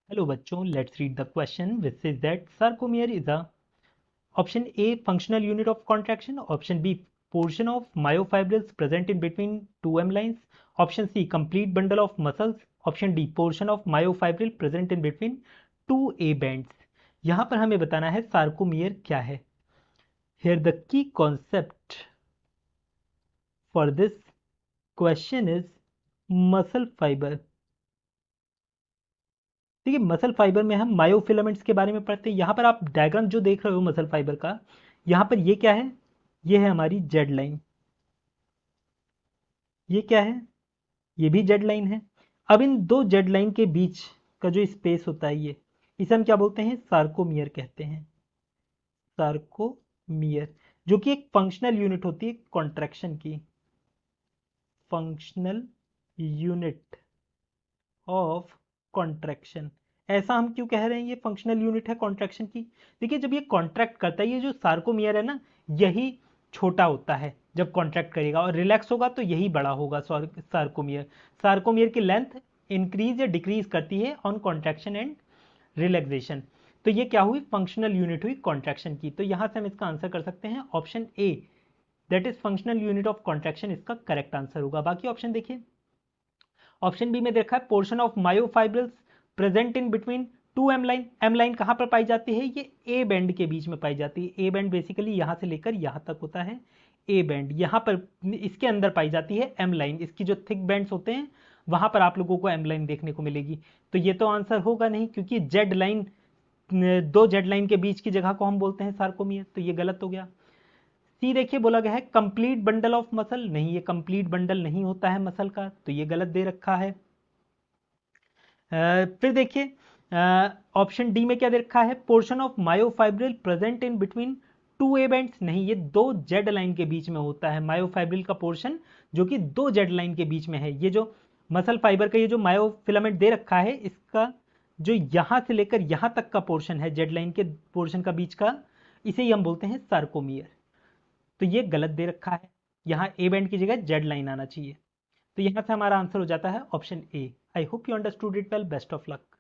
Hello बच्चों, let's read the question which says that sarcomere is a option A functional unit of contraction, option B portion of myofibrils present in between two M lines, option C complete bundle of muscles, option D portion of myofibril present in between two A bands. यहाँ पर हमें बताना है sarcomere क्या है. Here the key concept for this question is muscle fiber. देखिए muscle fibre में हम मायोफिलामेंट्स के बारे में पढ़ते हैं। यहाँ पर आप डायग्राम जो देख रहे हो मसल फाइबर का, यहाँ पर ये क्या है, ये है हमारी जेड लाइन। ये क्या है, ये भी जेड लाइन है। अब इन दो जेड लाइन के बीच का जो स्पेस होता है, ये इसे हम क्या बोलते हैं, सार्कोमियर कहते हैं। सार्कोमियर जो कि एक फंक्शनल यूनिट होती है कॉन्ट्रैक्शन की, फंक्शनल यूनिट ऑफ कॉन्ट्रैक्शन। ऐसा हम क्यों कह रहे हैं ये फंक्शनल यूनिट है कॉन्ट्रैक्शन की? देखिए जब ये कॉन्ट्रैक्ट करता है, ये जो सार्कोमियर है ना, यही छोटा होता है जब कॉन्ट्रैक्ट करेगा, और रिलैक्स होगा तो यही बड़ा होगा सार्कोमियर। सार्कोमियर की लेंथ इंक्रीज या डिक्रीज करती है ऑन कॉन्ट्रैक्शन एंड रिलैक्सेशन। तो ये क्या हुई, फंक्शनल यूनिट हुई कॉन्ट्रैक्शन की। तो यहां से हम इसका आंसर कर सकते हैं option A, that is functional unit of contraction, इसका करेक्ट आंसर होगा। बाकी ऑप्शन देखिए, ऑप्शन बी में देखा है portion of myofibrils present in between two M line. M line कहां पर पाई जाती है, ये ए बैंड के बीच में पाई जाती है। ए बैंड बेसिकली यहां से लेकर यहां तक होता है ए बैंड, यहां पर इसके अंदर पाई जाती है एम लाइन। इसकी जो थिक बैंड्स होते हैं वहां पर आप लोगों को एम लाइन देखने को मिलेगी। तो ये तो आंसर होगा नहीं, क्योंकि जेड लाइन, दो जेड लाइन के बीच की जगह को हम बोलते हैं सार्कोमियर, तो ये गलत हो गया। सी देखिए बोला गया है कंप्लीट बंडल ऑफ मसल, नहीं ये कंप्लीट बंडल नहीं होता है मसल का, तो ये गलत दे रखा है। फिर देखिए ऑप्शन डी में क्या दे रखा है, portion of myofibril present in between to A bands, नहीं ये दो जेड लाइन के बीच में होता है मायोफाइब्रिल का पोर्शन, जो कि दो जेड लाइन के बीच में है। ये जो मसल फाइबर का ये जो मायोफिलामेंट दे रखा है, इसका जो यहां से लेकर यहां तक का पोर्शन है जेड लाइन के पोर्शन का बीच का, इसे ही हम बोलते हैं सार्कोमियर। तो ये गलत दे रखा है, यहाँ ए बैंड की जगह जेड लाइन आना चाहिए। तो यहाँ से हमारा आंसर हो जाता है option A. I hope you understood it well, best of luck.